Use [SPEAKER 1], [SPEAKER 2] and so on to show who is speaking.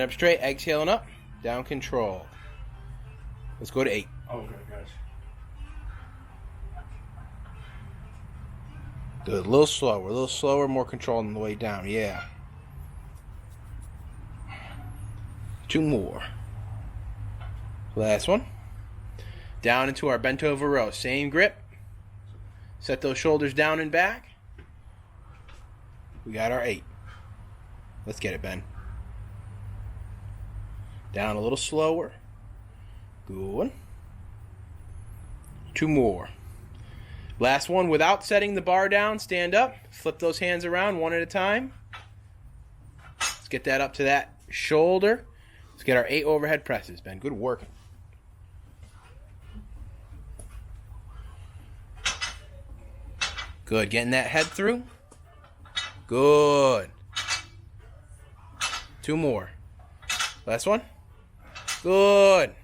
[SPEAKER 1] Up straight, exhaling up, down control. Let's go to 8.
[SPEAKER 2] Okay, guys.
[SPEAKER 1] Good, a little slower, more control on the way down, yeah. 2 more. Last one. Down into our Bentover Row, same grip. Set those shoulders down and back. We got our 8. Let's get it, Ben. Down a little slower. Good. 2 more. Last one, without setting the bar down, stand up. Flip those hands around one at a time. Let's get that up to that shoulder. Let's get our 8 overhead presses, Ben. Good work. Good, getting that head through. Good. 2 more. Last one. Good.